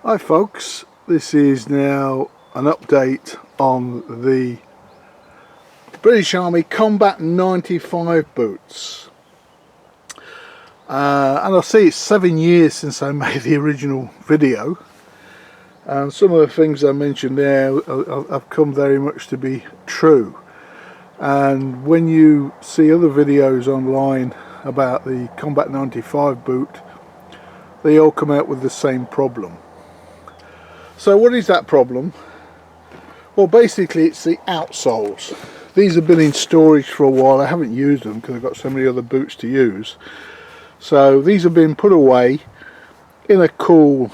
Hi folks, this is now an update on the British Army Combat 95 boots. And I see it's 7 years since I made the original video, and some of the things I mentioned there have come very much to be true. And when you see other videos online about the Combat 95 boot, they all come out with the same problem. So what is that problem? Well, basically it's the outsoles. These have been in storage for a while. I haven't used them because I've got so many other boots to use. So these have been put away in a cool,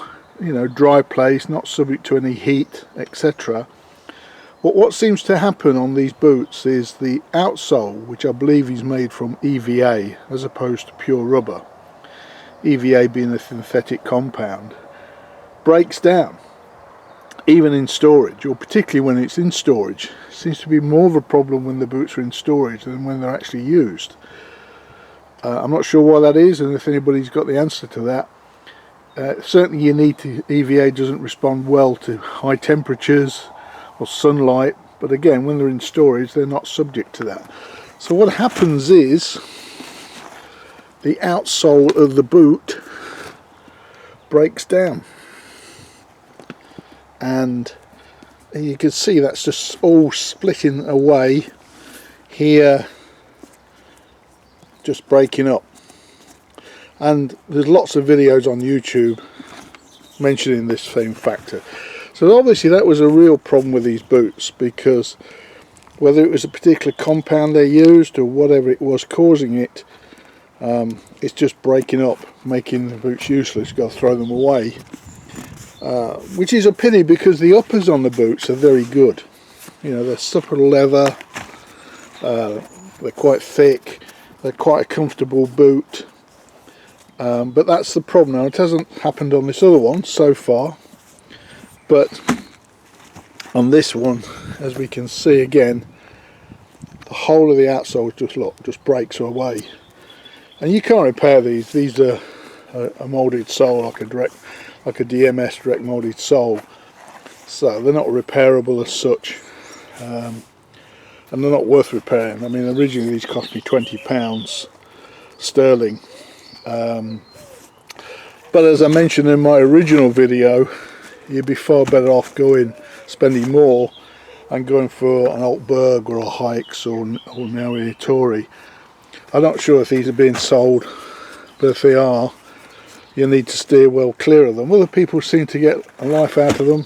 dry place, not subject to any heat, etc. But what seems to happen on these boots is the outsole, which I believe is made from EVA as opposed to pure rubber, EVA being a synthetic compound, breaks down. Even in storage, or particularly when it's in storage. It seems to be more of a problem when the boots are in storage than when they're actually used. I'm not sure why that is, and if anybody's got the answer to that. Certainly EVA doesn't respond well to high temperatures or sunlight, but again, when they're in storage they're not subject to that. So what happens is the outsole of the boot breaks down. And you can see that's just all splitting away here, just breaking up. And there's lots of videos on YouTube mentioning this same factor. So obviously that was a real problem with these boots, because whether it was a particular compound they used or whatever it was causing it, it's just breaking up, making the boots useless. You've got to throw them away. Which is a pity, because the uppers on the boots are very good. They're supple leather, they're quite thick, they're quite a comfortable boot. But that's the problem. Now, it hasn't happened on this other one so far, but on this one, as we can see again, the whole of the outsole just breaks away. And you can't repair these. These are a moulded sole, like a DMS direct moulded sole, so they're not repairable as such, and they're not worth repairing. I mean, originally these cost me £20 sterling, but as I mentioned in my original video, you'd be far better off spending more and going for an Altberg or a Hikes or now a Tori. I'm not sure if these are being sold, but if they are, you need to steer well clear of them. Other people seem to get a life out of them.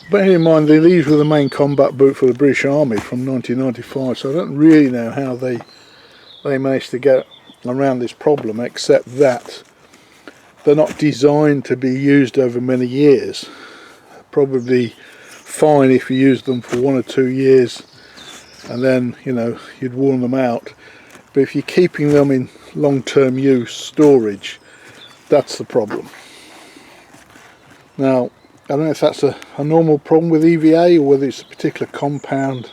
Bear in mind, these were the main combat boot for the British Army from 1995, so I don't really know how they managed to get around this problem, except that they're not designed to be used over many years. Probably fine if you use them for 1 or 2 years and then you'd worn them out, but if you're keeping them in long-term use, storage, that's the problem. Now, I don't know if that's a normal problem with EVA, or whether it's a particular compound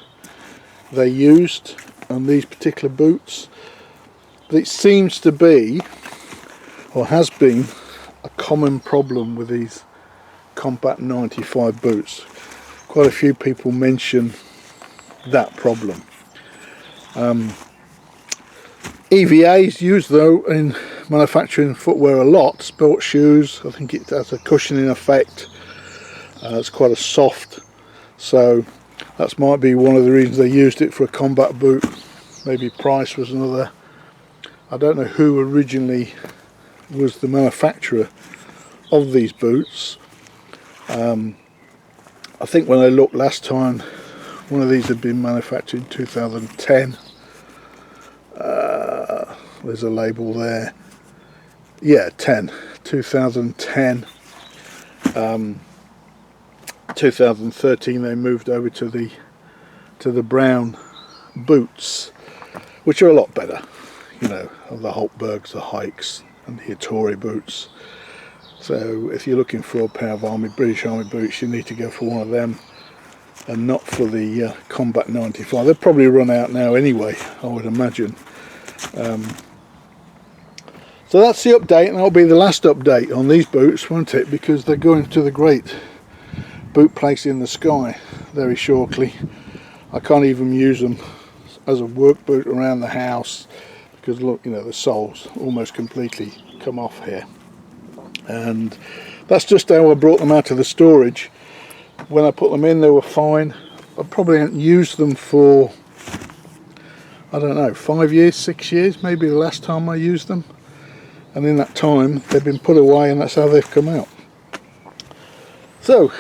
they used on these particular boots, but it seems to be, or has been, a common problem with these Combat 95 boots. Quite a few people mention that problem. EVA is used though in manufacturing footwear a lot. Sport shoes, I think it has a cushioning effect. It's quite a soft, so that might be one of the reasons they used it for a combat boot. Maybe price was another. I don't know who originally was the manufacturer of these boots. I think when I looked last time, one of these had been manufactured in 2010. There's a label there. Yeah, 2010. 2013 they moved over to the brown boots, which are a lot better, of the Haltbergs, the Hikes and the Tori boots. So if you're looking for a pair of British Army boots, you need to go for one of them and not for the Combat 95. They'll probably run out now anyway, I would imagine. So that's the update, and that'll be the last update on these boots, won't it? Because they're going to the great boot place in the sky very shortly. I can't even use them as a work boot around the house because look, you know, the soles almost completely come off here. And that's just how I brought them out of the storage. When I put them in, they were fine. I probably haven't used them for, I don't know, 5 years, 6 years, maybe the last time I used them. And in that time they've been put away, and that's how they've come out. So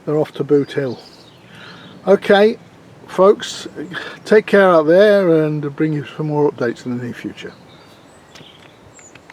they're off to Boot Hill. Okay folks, take care out there, and bring you some more updates in the near future.